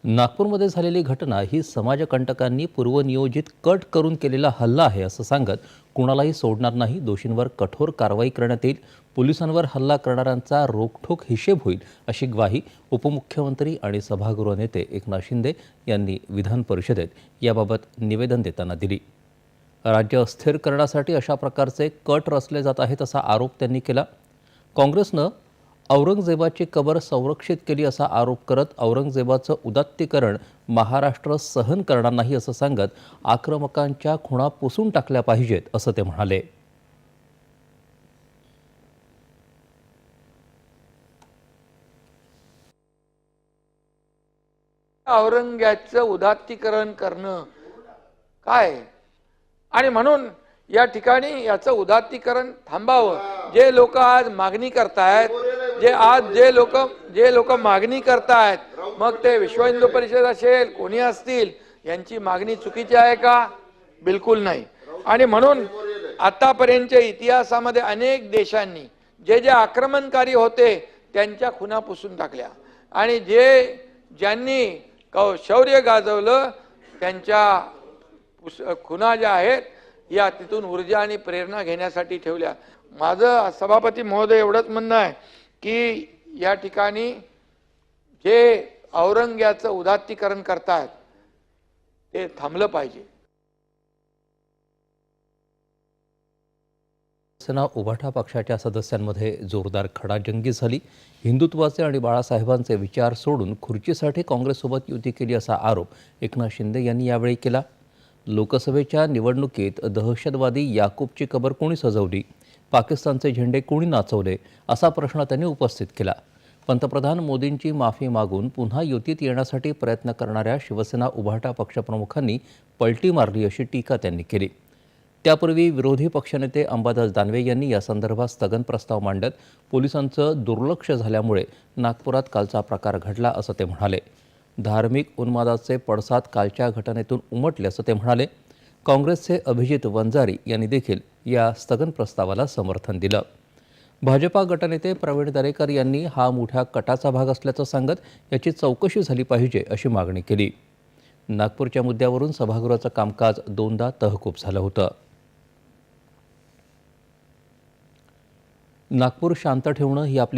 नागपूरमध्ये झालेली घटना ही समाजकंटकांनी पूर्वनियोजित कट करून केलेला हल्ला आहे असं सांगत कुणालाही सोडणार नाही, दोषींवर कठोर कारवाई करण्यात येईल, पोलिसांवर हल्ला करणाऱ्यांचा रोखठोक हिशेब होईल अशी ग्वाही उपमुख्यमंत्री आणि सभागृह नेते एकनाथ शिंदे यांनी विधान परिषदेत याबाबत निवेदन देताना दिली। राज्य अस्थिर करण्यासाठी अशा प्रकारचे कट रचले जात आहेत असा आरोप त्यांनी केला। काँग्रेसनं औरंगजेबाची कबर संरक्षित केली असा आरोप करत औरंगजेबाचं उदात्तीकरण महाराष्ट्र सहन करणार नाही असं सांगत आक्रमकांच्या खुणा पुसून टाकल्या पाहिजेत असं ते म्हणाले। औरंगजेबाचं उदात्तीकरण करणं काय आणि म्हणून या ठिकाणी याचं उदात्तीकरण थांबावं। जे लोक आज मागणी करतायत, जे लोक मागणी करतायत, मग ते विश्व हिंदू परिषद असेल, कोणी असतील, यांची मागणी चुकीची आहे का? बिलकुल नाही। आणि म्हणून आतापर्यंतच्या इतिहासामध्ये अनेक देशांनी जे जे आक्रमणकारी होते त्यांच्या खुणा पुसून टाकल्या आणि ज्यांनी शौर्य गाजवलं त्यांच्या खुणा ज्या आहेत या तिथून ऊर्जा आणि प्रेरणा घेण्यासाठी ठेवल्या। माझं सभापती महोदय एवढंच म्हणणं आहे की या ठिकाणी जे औरंगजेबाचं उदात्तीकरण करतात ते थांबलं पाहिजे। शिवसेना उभाटा पक्षाच्या सदस्यांमध्ये जोरदार खडाजंगी झाली। हिंदुत्वाचे आणि बाळासाहेबांचे विचार सोडून खुर्चीसाठी काँग्रेससोबत युती केली असा आरोप एकनाथ शिंदे यांनी यावेळी केला। लोकसभेच्या निवडणुकीत दहशतवादी याकूबची कबर कोणी सजवली, पाकिस्तानचे झेंडे कोणी नाचवले असा प्रश्न त्यांनी उपस्थित केला। पंतप्रधान मोदींची माफी मागून पुन्हा युतीत येण्यासाठी प्रयत्न करणाऱ्या शिवसेना उभाटा पक्षप्रमुखांनी पलटी मारली अशी टीका त्यांनी केली। त्यापूर्वी विरोधी पक्षनेते अंबादास दानवे यांनी या संदर्भात स्थगन प्रस्ताव मांडत पोलिसांचं दुर्लक्ष झाल्यामुळे नागपुरात कालचा प्रकार घडला असं ते म्हणाले। धार्मिक उन्मादाचे पडसाद कालच्या घटनेतून उमटले असं ते म्हणाले। काँग्रेसचे अभिजित वंजारी यांनी देखील या स्थगन प्रस्तावाला समर्थन दिलं। भाजपा गटनेते प्रवीण दरेकर यांनी हा मोठ्या कटाचा भाग असल्याचं सांगत याची चौकशी झाली पाहिजे अशी मागणी केली। नागपूरच्या मुद्द्यावरून सभागृहाचं कामकाज दोनदा तहकूब झालं होतं। नागपूर शांत ठेवणं ही आपली